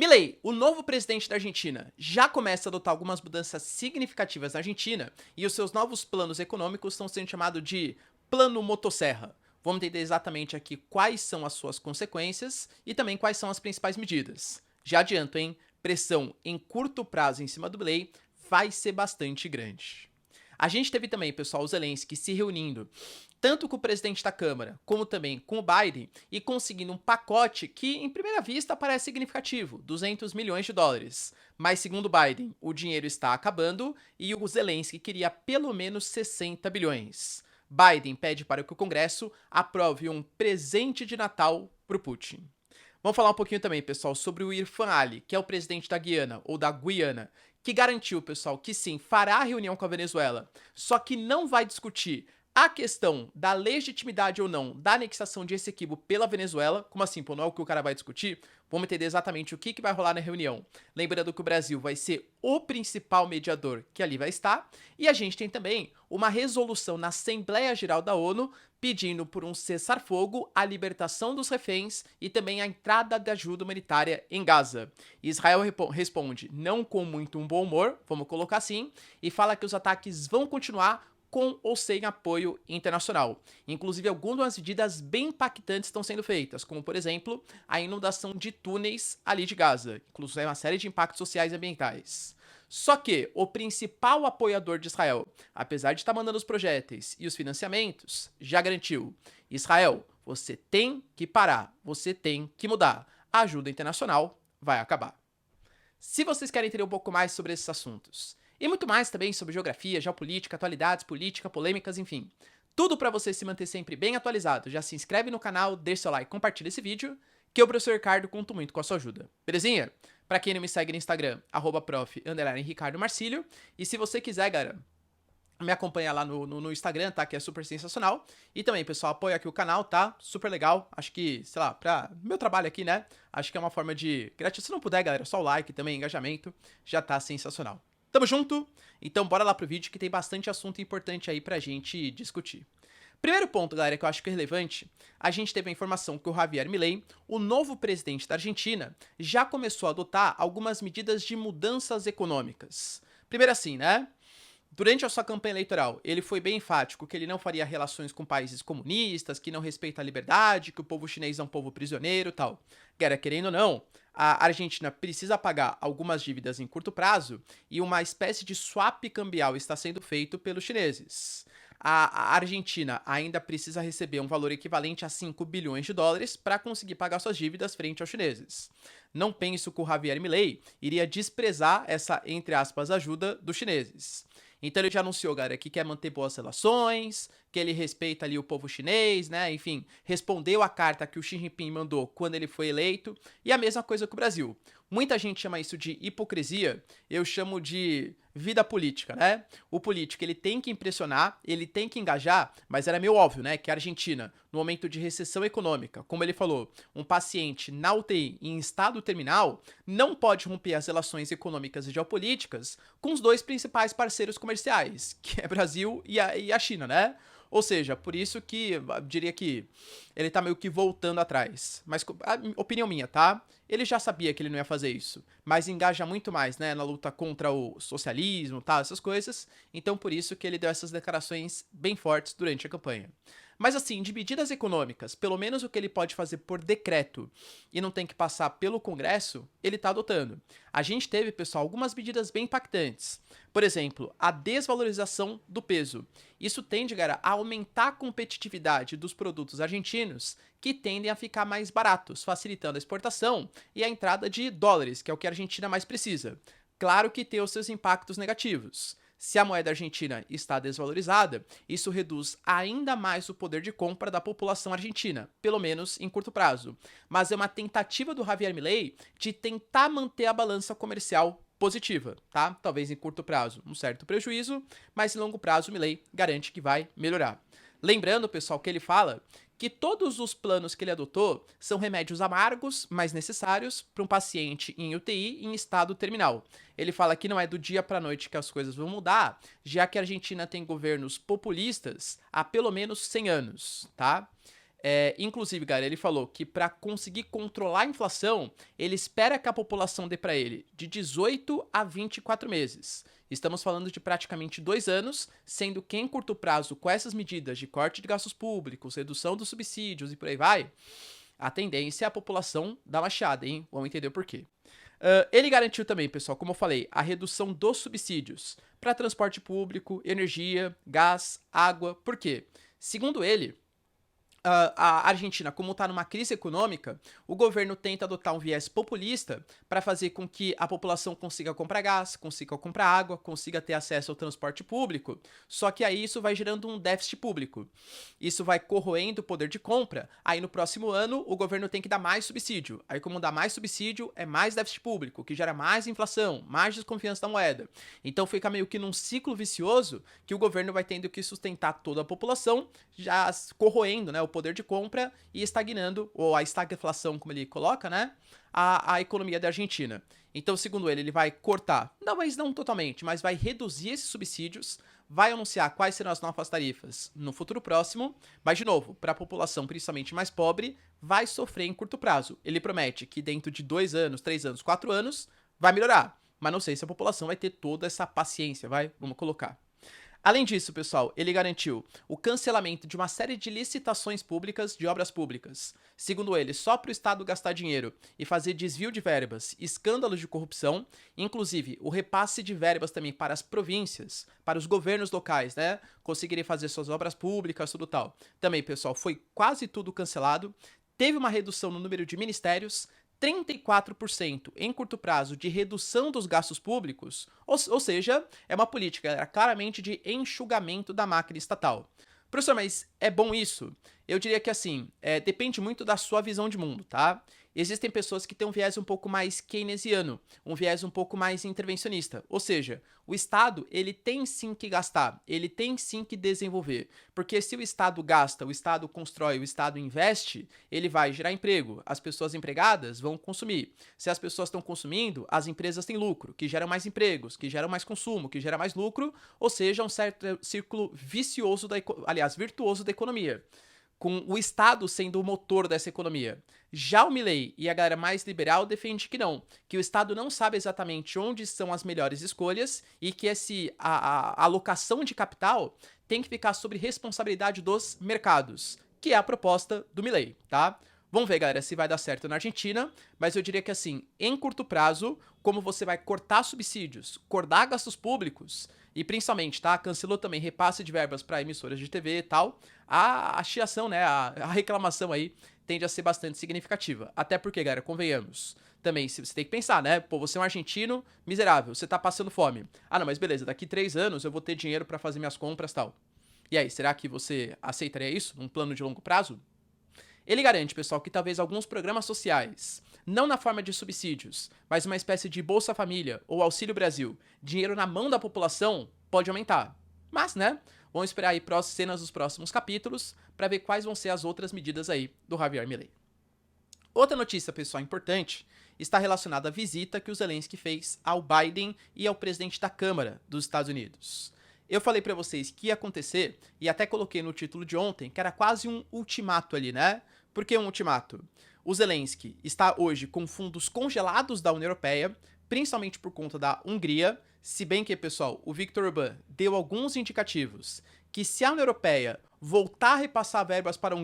Milei, o novo presidente da Argentina, já começa a adotar algumas mudanças significativas na Argentina e os seus novos planos econômicos estão sendo chamados de Plano Motosserra. Vamos entender exatamente aqui quais são as suas consequências e também quais são as principais medidas. Já adianto, hein? Pressão em curto prazo em cima do Milei vai ser bastante grande. A gente teve também, pessoal, o Zelensky se reunindo tanto com o presidente da Câmara, como também com o Biden, e conseguindo um pacote que, em primeira vista, parece significativo, 200 milhões de dólares. Mas, segundo o Biden, o dinheiro está acabando e o Zelensky queria pelo menos 60 bilhões. Biden pede para que o Congresso aprove um presente de Natal para o Putin. Vamos falar um pouquinho também, pessoal, sobre o Irfan Ali, que é o presidente da Guiana, ou da Guiana, que garantiu, pessoal, que sim, fará a reunião com a Venezuela, só que não vai discutir a questão da legitimidade ou não da anexação de Essequibo pela Venezuela. Como assim, pô, não é o que o cara vai discutir? Vamos entender exatamente o que vai rolar na reunião. Lembrando que o Brasil vai ser o principal mediador que ali vai estar. E a gente tem também uma resolução na Assembleia Geral da ONU pedindo por um cessar-fogo, a libertação dos reféns e também a entrada de ajuda humanitária em Gaza. Israel responde não com muito um bom humor, vamos colocar assim, e fala que os ataques vão continuar com ou sem apoio internacional. Inclusive, algumas medidas bem impactantes estão sendo feitas, como, por exemplo, a inundação de túneis ali de Gaza, inclusive uma série de impactos sociais e ambientais. Só que o principal apoiador de Israel, apesar de estar mandando os projéteis e os financiamentos, já garantiu: Israel, você tem que parar, você tem que mudar. A ajuda internacional vai acabar. Se vocês querem entender um pouco mais sobre esses assuntos, e muito mais também sobre geografia, geopolítica, atualidades, política, polêmicas, enfim. Tudo para você se manter sempre bem atualizado. Já se inscreve no canal, deixa seu like, compartilha esse vídeo, que eu, professor Ricardo, conto muito com a sua ajuda. Belezinha? Para quem não me segue no Instagram, @prof_ricardo_marcílio. E se você quiser, galera, me acompanha lá no Instagram, tá? Que é super sensacional. E também, pessoal, apoia aqui o canal, tá? Super legal. Acho que, sei lá, pra meu trabalho aqui, né? Acho que é uma forma de gratidão. Se não puder, galera, só o like também, engajamento, já tá sensacional. Tamo junto? Então bora lá pro vídeo que tem bastante assunto importante aí pra gente discutir. Primeiro ponto, galera, que eu acho que é relevante, a gente teve a informação que o Javier Milei, o novo presidente da Argentina, já começou a adotar algumas medidas de mudanças econômicas. Primeiro assim, né? Durante a sua campanha eleitoral, ele foi bem enfático que ele não faria relações com países comunistas, que não respeita a liberdade, que o povo chinês é um povo prisioneiro e tal. Galera, querendo ou não, a Argentina precisa pagar algumas dívidas em curto prazo e uma espécie de swap cambial está sendo feito pelos chineses. A Argentina ainda precisa receber um valor equivalente a 5 bilhões de dólares para conseguir pagar suas dívidas frente aos chineses. Não penso que o Javier Milei iria desprezar essa, entre aspas, ajuda dos chineses. Então ele já anunciou, galera, que quer manter boas relações, que ele respeita ali o povo chinês, né? Enfim, respondeu a carta que o Xi Jinping mandou quando ele foi eleito. E a mesma coisa com o Brasil. Muita gente chama isso de hipocrisia, eu chamo de vida política, né? O político, ele tem que impressionar, ele tem que engajar, mas era meio óbvio, né, que a Argentina, no momento de recessão econômica, como ele falou, um paciente na UTI em estado terminal, não pode romper as relações econômicas e geopolíticas com os dois principais parceiros comerciais, que é Brasil e a China, né? Ou seja, por isso que eu diria que ele tá meio que voltando atrás. Mas, opinião minha, tá? Ele já sabia que ele não ia fazer isso, mas engaja muito mais, né, na luta contra o socialismo, tá, essas coisas. Então, por isso que ele deu essas declarações bem fortes durante a campanha. Mas assim, de medidas econômicas, pelo menos o que ele pode fazer por decreto e não tem que passar pelo Congresso, ele tá adotando. A gente teve, pessoal, algumas medidas bem impactantes. Por exemplo, a desvalorização do peso. Isso tende, galera, a aumentar a competitividade dos produtos argentinos que tendem a ficar mais baratos, facilitando a exportação e a entrada de dólares, que é o que a Argentina mais precisa. Claro que tem os seus impactos negativos. Se a moeda argentina está desvalorizada, isso reduz ainda mais o poder de compra da população argentina, pelo menos em curto prazo. Mas é uma tentativa do Javier Milei de tentar manter a balança comercial positiva, tá? Talvez em curto prazo um certo prejuízo, mas em longo prazo o Milei garante que vai melhorar. Lembrando, pessoal, que ele fala que todos os planos que ele adotou são remédios amargos, mas necessários, para um paciente em UTI em estado terminal. Ele fala que não é do dia para a noite que as coisas vão mudar, já que a Argentina tem governos populistas há pelo menos 100 anos, tá? Inclusive, galera, ele falou que para conseguir controlar a inflação, ele espera que a população dê para ele de 18 a 24 meses. Estamos falando de praticamente 2 anos, sendo que em curto prazo, com essas medidas de corte de gastos públicos, redução dos subsídios e por aí vai, a tendência é a população dar uma chiada, hein? Vamos entender o porquê. Ele garantiu também, pessoal, como eu falei, a redução dos subsídios para transporte público, energia, gás, água. Por quê? Segundo ele, a Argentina, como está numa crise econômica, o governo tenta adotar um viés populista para fazer com que a população consiga comprar gás, consiga comprar água, consiga ter acesso ao transporte público, só que aí isso vai gerando um déficit público. Isso vai corroendo o poder de compra, aí no próximo ano o governo tem que dar mais subsídio. Aí como dá mais subsídio, é mais déficit público, que gera mais inflação, mais desconfiança da moeda. Então fica meio que num ciclo vicioso que o governo vai tendo que sustentar toda a população, já corroendo, né, o poder de compra e estagnando, ou a estagflação, como ele coloca, né, a economia da Argentina. Então, segundo ele vai cortar, não, mas não totalmente, mas vai reduzir esses subsídios, vai anunciar quais serão as novas tarifas no futuro próximo, mas, de novo, para a população principalmente mais pobre, vai sofrer em curto prazo. Ele promete que dentro de 2 anos, 3 anos, 4 anos, vai melhorar, mas não sei se a população vai ter toda essa paciência, vamos colocar. Além disso, pessoal, ele garantiu o cancelamento de uma série de licitações públicas de obras públicas. Segundo ele, só para o Estado gastar dinheiro e fazer desvio de verbas, escândalos de corrupção, inclusive o repasse de verbas também para as províncias, para os governos locais, né? Conseguirem fazer suas obras públicas, tudo tal. Também, pessoal, foi quase tudo cancelado. Teve uma redução no número de ministérios, 34% em curto prazo de redução dos gastos públicos, ou seja, é uma política claramente de enxugamento da máquina estatal. Professor, mas é bom isso? Eu diria que assim, depende muito da sua visão de mundo, tá? Existem pessoas que têm um viés um pouco mais keynesiano, um viés um pouco mais intervencionista. Ou seja, o Estado, ele tem sim que gastar, ele tem sim que desenvolver. Porque se o Estado gasta, o Estado constrói, o Estado investe, ele vai gerar emprego. As pessoas empregadas vão consumir. Se as pessoas estão consumindo, as empresas têm lucro, que geram mais empregos, que geram mais consumo, que gera mais lucro, ou seja, um certo círculo vicioso, virtuoso da economia, com o Estado sendo o motor dessa economia. Já o Milei e a galera mais liberal defende que não, que o Estado não sabe exatamente onde são as melhores escolhas e que a alocação de capital tem que ficar sob responsabilidade dos mercados, que é a proposta do Milei, tá? Vamos ver, galera, se vai dar certo na Argentina, mas eu diria que assim, em curto prazo, como você vai cortar subsídios, cortar gastos públicos e principalmente, tá, cancelou também repasse de verbas para emissoras de TV e tal, a chiação, né, a reclamação aí tende a ser bastante significativa. Até porque, galera, convenhamos, também você tem que pensar, né, pô, você é um argentino miserável, você tá passando fome. Ah, não, mas beleza, daqui 3 anos eu vou ter dinheiro para fazer minhas compras e tal. E aí, será que você aceitaria isso num plano de longo prazo? Ele garante, pessoal, que talvez alguns programas sociais, não na forma de subsídios, mas uma espécie de Bolsa Família ou Auxílio Brasil, dinheiro na mão da população, pode aumentar. Mas, né, vamos esperar aí cenas dos próximos capítulos para ver quais vão ser as outras medidas aí do Javier Milei. Outra notícia, pessoal, importante está relacionada à visita que o Zelensky fez ao Biden e ao presidente da Câmara dos Estados Unidos. Eu falei para vocês que ia acontecer, e até coloquei no título de ontem, que era quase um ultimato ali, né? Por que um ultimato? O Zelensky está hoje com fundos congelados da União Europeia, principalmente por conta da Hungria, se bem que, pessoal, o Viktor Orbán deu alguns indicativos que se a União Europeia voltar a repassar verbas para a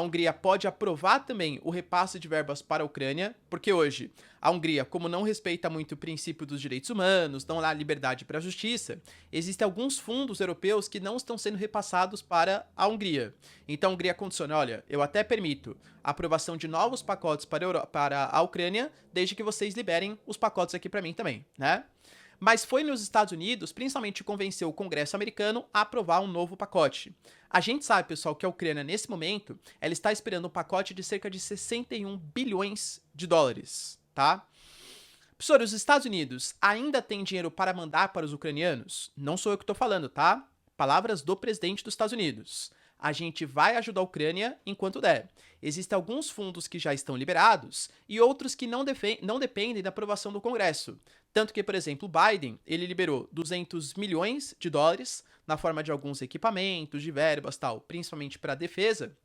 Hungria pode aprovar também o repasse de verbas para a Ucrânia, porque hoje a Hungria, como não respeita muito o princípio dos direitos humanos, não dá liberdade para a justiça, existem alguns fundos europeus que não estão sendo repassados para a Hungria. Então a Hungria condiciona, olha, eu até permito a aprovação de novos pacotes para a Ucrânia, desde que vocês liberem os pacotes aqui para mim também, né? Mas foi nos Estados Unidos, principalmente, convenceu o Congresso americano a aprovar um novo pacote. A gente sabe, pessoal, que a Ucrânia, nesse momento, ela está esperando um pacote de cerca de 61 bilhões de dólares, tá? Professor, os Estados Unidos ainda têm dinheiro para mandar para os ucranianos? Não sou eu que estou falando, tá? Palavras do presidente dos Estados Unidos. A gente vai ajudar a Ucrânia enquanto der. Existem alguns fundos que já estão liberados e outros que não dependem da aprovação do Congresso. Tanto que, por exemplo, o Biden, ele liberou 200 milhões de dólares na forma de alguns equipamentos, de verbas, tal, principalmente para a defesa.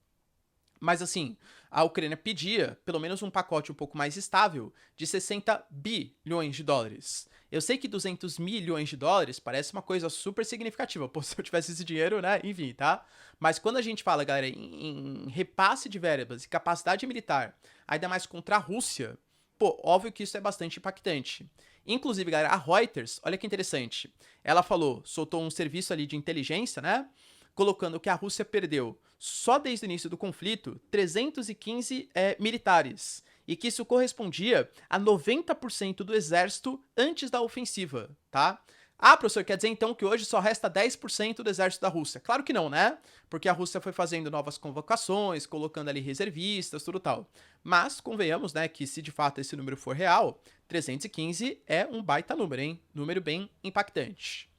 Mas assim, a Ucrânia pedia pelo menos um pacote um pouco mais estável de 60 bilhões de dólares. Eu sei que 200 milhões de dólares parece uma coisa super significativa. Pô, se eu tivesse esse dinheiro, né? Enfim, tá? Mas quando a gente fala, galera, em repasse de verbas e capacidade militar, ainda mais contra a Rússia, pô, óbvio que isso é bastante impactante. Inclusive, galera, a Reuters, olha que interessante. Ela falou, soltou um serviço ali de inteligência, né? Colocando que a Rússia perdeu, só desde o início do conflito, 315 militares, e que isso correspondia a 90% do exército antes da ofensiva, tá? Ah, professor, quer dizer então que hoje só resta 10% do exército da Rússia? Claro que não, né? Porque a Rússia foi fazendo novas convocações, colocando ali reservistas, tudo tal. Mas convenhamos, né, que se de fato esse número for real, 315 é um baita número, hein? Número bem impactante.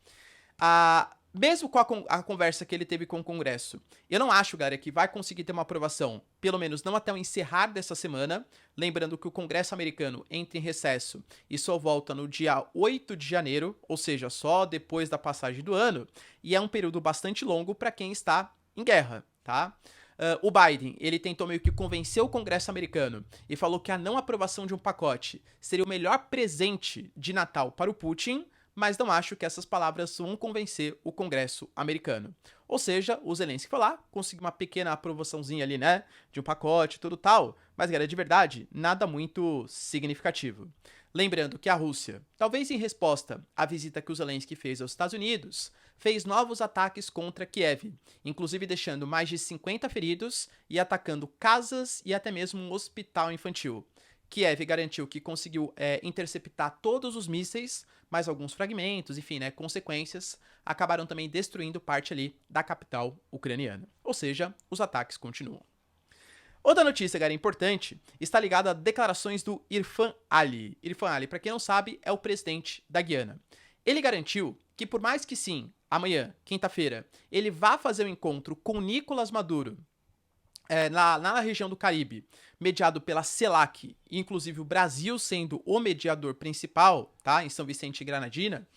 Mesmo com a conversa que ele teve com o Congresso, eu não acho, galera, que vai conseguir ter uma aprovação, pelo menos não até o encerrar dessa semana. Lembrando que o Congresso americano entra em recesso e só volta no dia 8 de janeiro, ou seja, só depois da passagem do ano, e é um período bastante longo para quem está em guerra, tá? O Biden, ele tentou meio que convencer o Congresso americano e falou que a não aprovação de um pacote seria o melhor presente de Natal para o Putin, mas não acho que essas palavras vão convencer o Congresso americano. Ou seja, o Zelensky foi lá, conseguiu uma pequena aprovaçãozinha ali, né, de um pacote, tudo tal, mas, galera, de verdade, nada muito significativo. Lembrando que a Rússia, talvez em resposta à visita que o Zelensky fez aos Estados Unidos, fez novos ataques contra Kiev, inclusive deixando mais de 50 feridos e atacando casas e até mesmo um hospital infantil. Kiev garantiu que conseguiu interceptar todos os mísseis, mas alguns fragmentos, enfim, né, consequências, acabaram também destruindo parte ali da capital ucraniana. Ou seja, os ataques continuam. Outra notícia, galera, importante, está ligada a declarações do Irfan Ali. Irfan Ali, para quem não sabe, é o presidente da Guiana. Ele garantiu que por mais que sim, amanhã, quinta-feira, ele vá fazer um encontro com Nicolás Maduro, na região do Caribe, mediado pela CELAC, inclusive o Brasil sendo o mediador principal, tá, em São Vicente e Granadina,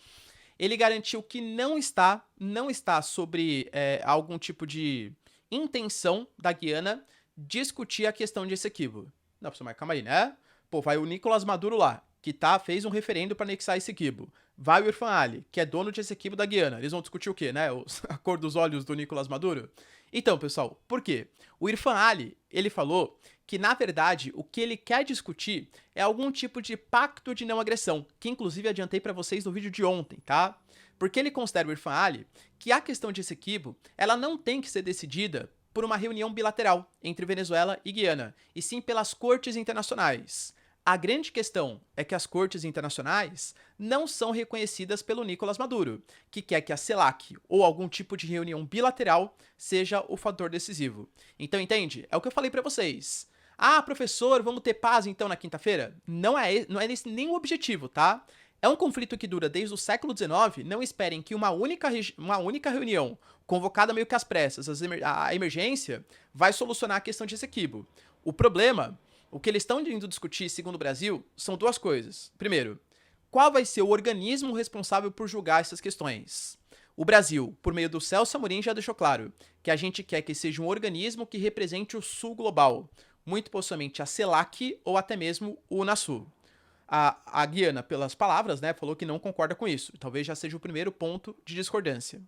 ele garantiu que não está sobre algum tipo de intenção da Guiana discutir a questão de Essequibo. Não, professor, mas calma aí, né? Pô, vai o Nicolás Maduro lá, que fez um referendo para anexar Essequibo. Vai o Irfan Ali, que é dono de Essequibo da Guiana. Eles vão discutir o quê, né? A cor dos olhos do Nicolás Maduro? Então, pessoal, por quê? O Irfan Ali, ele falou que, na verdade, o que ele quer discutir é algum tipo de pacto de não agressão, que inclusive adiantei para vocês no vídeo de ontem, tá? Porque ele considera, o Irfan Ali, que a questão de Essequibo, ela não tem que ser decidida por uma reunião bilateral entre Venezuela e Guiana, e sim pelas cortes internacionais. A grande questão é que as cortes internacionais não são reconhecidas pelo Nicolás Maduro, que quer que a CELAC ou algum tipo de reunião bilateral seja o fator decisivo. Então, entende? É o que eu falei para vocês. Ah, professor, vamos ter paz então na quinta-feira? Não é esse nem o objetivo, tá? É um conflito que dura desde o século XIX. Não esperem que uma única reunião, convocada meio que às pressas, a emergência, vai solucionar a questão de Essequibo. O problema, o que eles estão indo discutir, segundo o Brasil, são duas coisas. Primeiro, qual vai ser o organismo responsável por julgar essas questões? O Brasil, por meio do Celso Amorim, já deixou claro que a gente quer que seja um organismo que represente o Sul global, muito possivelmente a CELAC ou até mesmo o UNASUR. A Guiana, pelas palavras, né, falou que não concorda com isso. Talvez já seja o primeiro ponto de discordância.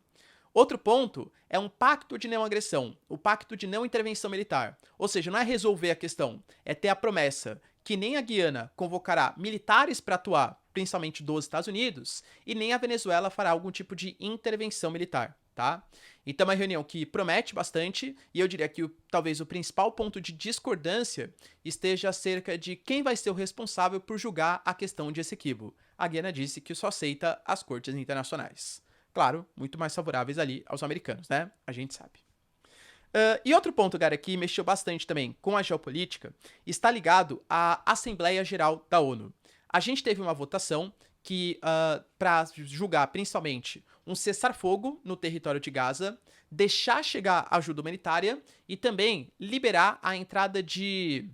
Outro ponto é um pacto de não agressão, o pacto de não intervenção militar. Ou seja, não é resolver a questão, é ter a promessa que nem a Guiana convocará militares para atuar, principalmente dos Estados Unidos, e nem a Venezuela fará algum tipo de intervenção militar, tá? Então é uma reunião que promete bastante, e eu diria que talvez o principal ponto de discordância esteja acerca de quem vai ser o responsável por julgar a questão de Essequibo. A Guiana disse que só aceita as cortes internacionais. Claro, muito mais favoráveis ali aos americanos, né? A gente sabe. E outro ponto, cara, que mexeu bastante também com a geopolítica, está ligado à Assembleia Geral da ONU. A gente teve uma votação que, para julgar principalmente um cessar-fogo no território de Gaza, deixar chegar ajuda humanitária e também liberar a entrada de...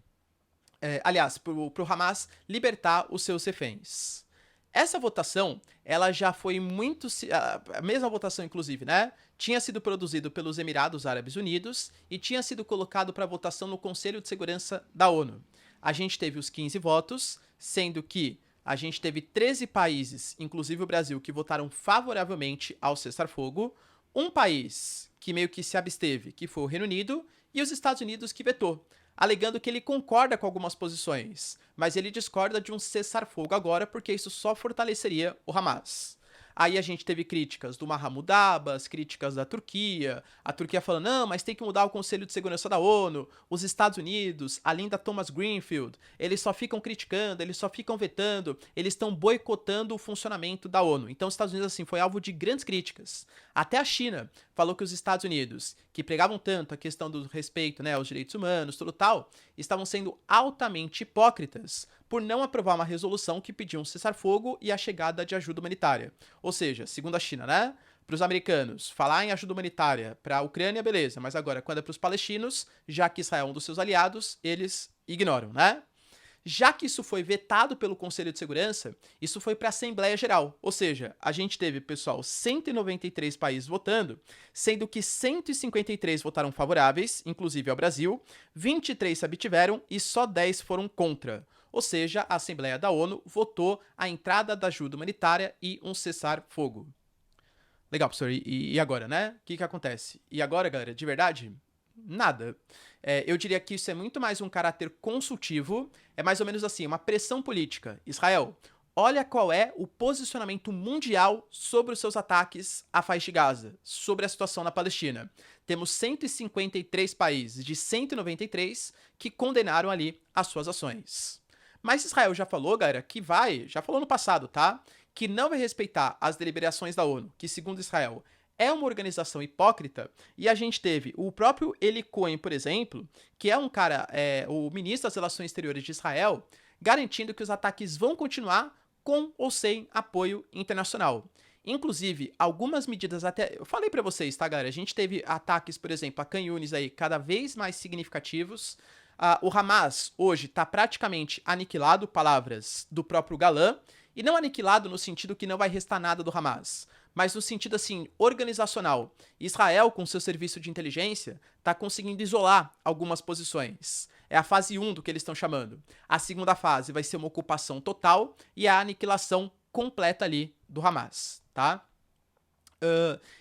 aliás, para o Hamas libertar os seus reféns. Essa votação, ela já foi muito... A mesma votação, inclusive, né? Tinha sido produzido pelos Emirados Árabes Unidos e tinha sido colocado para votação no Conselho de Segurança da ONU. A gente teve os 15 votos, sendo que a gente teve 13 países, inclusive o Brasil, que votaram favoravelmente ao cessar-fogo, um país que meio que se absteve, que foi o Reino Unido, e os Estados Unidos que vetou, alegando que ele concorda com algumas posições, mas ele discorda de um cessar-fogo agora porque isso só fortaleceria o Hamas. Aí a gente teve críticas do Mahmoud Abbas, críticas da Turquia, a Turquia falando, não, mas tem que mudar o Conselho de Segurança da ONU, os Estados Unidos, a Linda Thomas Greenfield, eles só ficam criticando, eles só ficam vetando, eles estão boicotando o funcionamento da ONU. Então os Estados Unidos, assim, foi alvo de grandes críticas. Até a China falou que os Estados Unidos, que pregavam tanto a questão do respeito, né, aos direitos humanos, tudo tal, estavam sendo altamente hipócritas por não aprovar uma resolução que pedia um cessar-fogo e a chegada de ajuda humanitária. Ou seja, segundo a China, né? Para os americanos, falar em ajuda humanitária para a Ucrânia, beleza, mas agora, quando é para os palestinos, já que Israel é um dos seus aliados, eles ignoram, né? Já que isso foi vetado pelo Conselho de Segurança, isso foi para a Assembleia Geral. Ou seja, a gente teve, pessoal, 193 países votando, sendo que 153 votaram favoráveis, inclusive ao Brasil, 23 se abstiveram e só 10 foram contra. Ou seja, a Assembleia da ONU votou a entrada da ajuda humanitária e um cessar-fogo. Legal, professor. E agora, né? O que acontece? E agora, galera, de verdade? Nada. Eu diria que isso é muito mais um caráter consultivo, é mais ou menos assim, uma pressão política. Israel, olha qual é o posicionamento mundial sobre os seus ataques à faixa de Gaza, sobre a situação na Palestina. Temos 153 países de 193 que condenaram ali as suas ações. Mas Israel já falou, galera, que já falou no passado, tá? Que não vai respeitar as deliberações da ONU, que segundo Israel é uma organização hipócrita, e a gente teve o próprio Eli Cohen, por exemplo, que é um cara, o ministro das Relações Exteriores de Israel, garantindo que os ataques vão continuar com ou sem apoio internacional. Inclusive, algumas medidas até... Eu falei pra vocês, tá, galera? A gente teve ataques, por exemplo, a Khan Yunis aí, cada vez mais significativos. O Hamas, hoje, tá praticamente aniquilado, palavras do próprio Galan, e não aniquilado no sentido que não vai restar nada do Hamas, mas no sentido, assim, organizacional. Israel, com seu serviço de inteligência, tá conseguindo isolar algumas posições. É a fase 1 do que eles estão chamando. A segunda fase vai ser uma ocupação total e a aniquilação completa ali do Hamas, tá?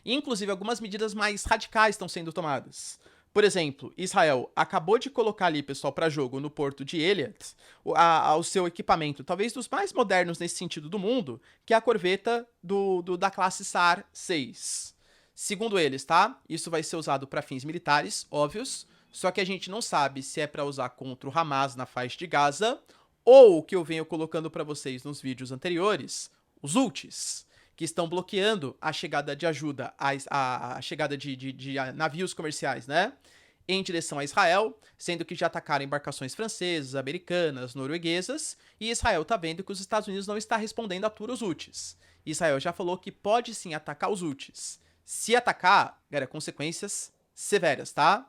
Inclusive, algumas medidas mais radicais estão sendo tomadas. Por exemplo, Israel acabou de colocar ali, pessoal, para jogo no porto de Eilat o seu equipamento, talvez dos mais modernos nesse sentido do mundo, que é a corveta da classe SAR 6. Segundo eles, tá? Isso vai ser usado para fins militares, óbvios, só que a gente não sabe se é para usar contra o Hamas na faixa de Gaza ou o que eu venho colocando para vocês nos vídeos anteriores, os Houthis, que estão bloqueando a chegada de ajuda, a chegada de navios comerciais, né? Em direção a Israel, sendo que já atacaram embarcações francesas, americanas, norueguesas, e Israel tá vendo que os Estados Unidos não está respondendo à altura aos Houthis. Israel já falou que pode sim atacar os Houthis. Se atacar, galera, consequências severas, tá?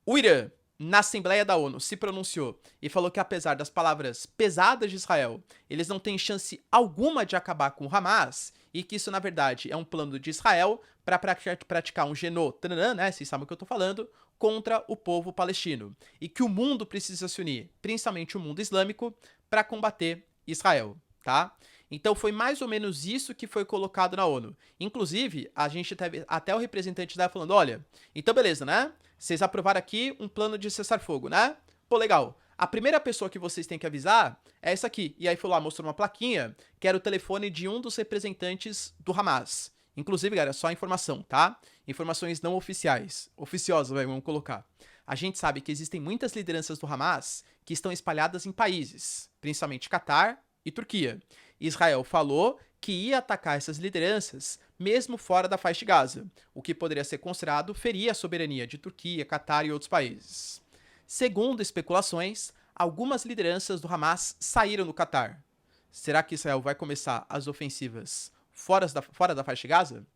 O Irã, na Assembleia da ONU, se pronunciou e falou que, apesar das palavras pesadas de Israel, eles não têm chance alguma de acabar com o Hamas e que isso, na verdade, é um plano de Israel para praticar um genocídio, né? Vocês sabem o que eu tô falando, contra o povo palestino. E que o mundo precisa se unir, principalmente o mundo islâmico, para combater Israel, tá? Então foi mais ou menos isso que foi colocado na ONU. Inclusive, a gente teve até o representante da falando, olha, então beleza, né? Vocês aprovaram aqui um plano de cessar-fogo, né? Pô, legal. A primeira pessoa que vocês têm que avisar é essa aqui. E aí foi lá, mostrou uma plaquinha, que era o telefone de um dos representantes do Hamas. Inclusive, galera, só informação, tá? Informações não oficiais. Oficiosas, vamos colocar. A gente sabe que existem muitas lideranças do Hamas que estão espalhadas em países, principalmente Catar e Turquia. Israel falou que ia atacar essas lideranças mesmo fora da faixa de Gaza, o que poderia ser considerado ferir a soberania de Turquia, Catar e outros países. Segundo especulações, algumas lideranças do Hamas saíram do Catar. Será que Israel vai começar as ofensivas fora da faixa de Gaza?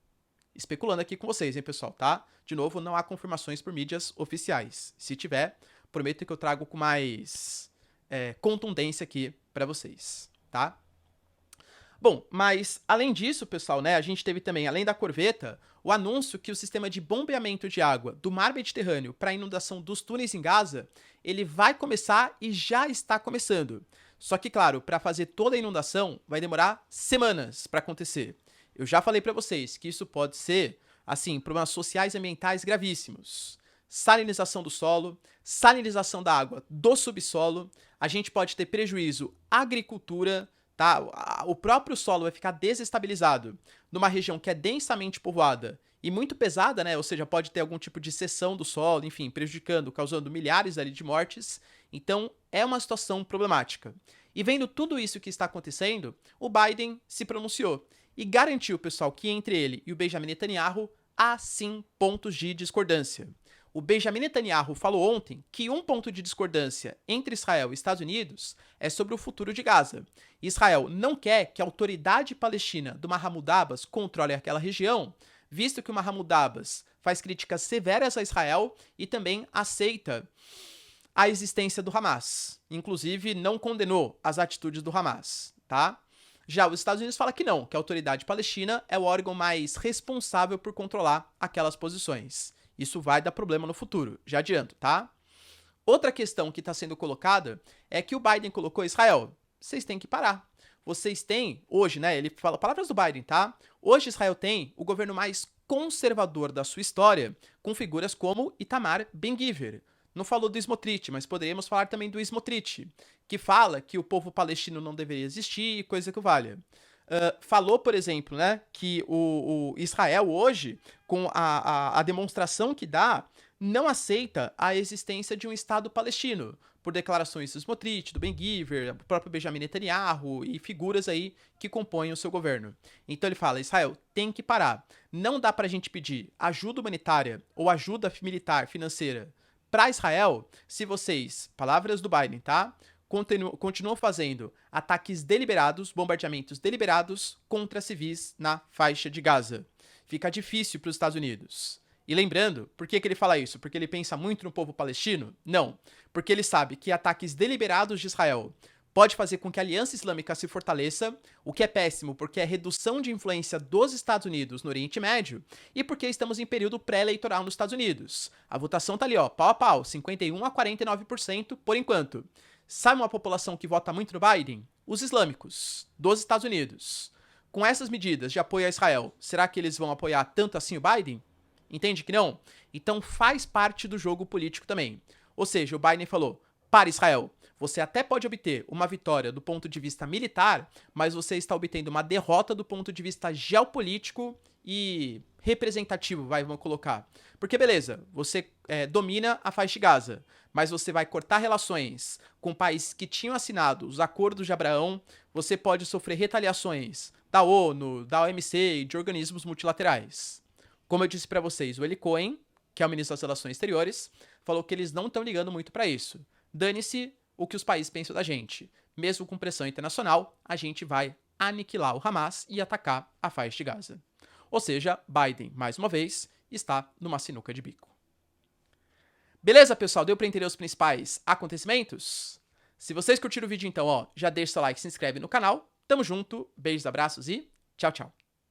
Especulando aqui com vocês, hein, pessoal, tá? De novo, não há confirmações por mídias oficiais. Se tiver, prometo que eu trago com mais contundência aqui pra vocês, tá? Bom, mas além disso, pessoal, né, a gente teve também, além da corveta, o anúncio que o sistema de bombeamento de água do Mar Mediterrâneo para a inundação dos túneis em Gaza, ele vai começar e já está começando. Só que, claro, para fazer toda a inundação vai demorar semanas para acontecer. Eu já falei para vocês que isso pode ser, assim, problemas sociais e ambientais gravíssimos. Salinização do solo, salinização da água do subsolo, a gente pode ter prejuízo à agricultura, tá? O próprio solo vai ficar desestabilizado numa região que é densamente povoada e muito pesada, né? Ou seja, pode ter algum tipo de seção do solo, enfim, prejudicando, causando milhares ali de mortes. Então, é uma situação problemática. E vendo tudo isso que está acontecendo, o Biden se pronunciou e garantiu, pessoal, que entre ele e o Benjamin Netanyahu há sim pontos de discordância. O Benjamin Netanyahu falou ontem que um ponto de discordância entre Israel e Estados Unidos é sobre o futuro de Gaza. Israel não quer que a autoridade palestina do Mahmoud Abbas controle aquela região, visto que o Mahmoud Abbas faz críticas severas a Israel e também aceita a existência do Hamas. Inclusive, não condenou as atitudes do Hamas, tá? Já os Estados Unidos fala que não, que a autoridade palestina é o órgão mais responsável por controlar aquelas posições. Isso vai dar problema no futuro, já adianto, tá? Outra questão que está sendo colocada é que o Biden colocou Israel. Vocês têm que parar. Vocês têm, hoje, né? Ele fala palavras do Biden, tá? Hoje Israel tem o governo mais conservador da sua história, com figuras como Itamar Ben-Gvir. Não falou do Smotrich, mas poderíamos falar também do Smotrich, que fala que o povo palestino não deveria existir, coisa que o valha. Falou, por exemplo, né, que o Israel hoje, com a demonstração que dá, não aceita a existência de um Estado palestino, por declarações do Smotrich, do Ben-Gvir, do próprio Benjamin Netanyahu e figuras aí que compõem o seu governo. Então ele fala, Israel tem que parar. Não dá pra gente pedir ajuda humanitária ou ajuda militar, financeira, para Israel, se vocês, palavras do Biden, tá? Continuam fazendo ataques deliberados, bombardeamentos deliberados contra civis na faixa de Gaza. Fica difícil para os Estados Unidos. E lembrando, por que ele fala isso? Porque ele pensa muito no povo palestino? Não. Porque ele sabe que ataques deliberados de Israel pode fazer com que a Aliança Islâmica se fortaleça, o que é péssimo porque é redução de influência dos Estados Unidos no Oriente Médio e porque estamos em período pré-eleitoral nos Estados Unidos. A votação tá ali, ó, pau a pau, 51 a 49% por enquanto. Sabe uma população que vota muito no Biden? Os islâmicos, dos Estados Unidos. Com essas medidas de apoio a Israel, será que eles vão apoiar tanto assim o Biden? Entende que não? Então faz parte do jogo político também. Ou seja, o Biden falou, para Israel, você até pode obter uma vitória do ponto de vista militar, mas você está obtendo uma derrota do ponto de vista geopolítico e representativo, vamos colocar. Porque beleza, você domina a faixa de Gaza, mas você vai cortar relações com países que tinham assinado os acordos de Abraão, você pode sofrer retaliações da ONU, da OMC e de organismos multilaterais. Como eu disse para vocês, o Eli Cohen, que é o ministro das Relações Exteriores, falou que eles não estão ligando muito para isso. Dane-se o que os países pensam da gente. Mesmo com pressão internacional, a gente vai aniquilar o Hamas e atacar a faixa de Gaza. Ou seja, Biden, mais uma vez, está numa sinuca de bico. Beleza, pessoal? Deu para entender os principais acontecimentos? Se vocês curtiram o vídeo, então, ó, já deixa seu like, se inscreve no canal. Tamo junto, beijos, abraços e tchau, tchau.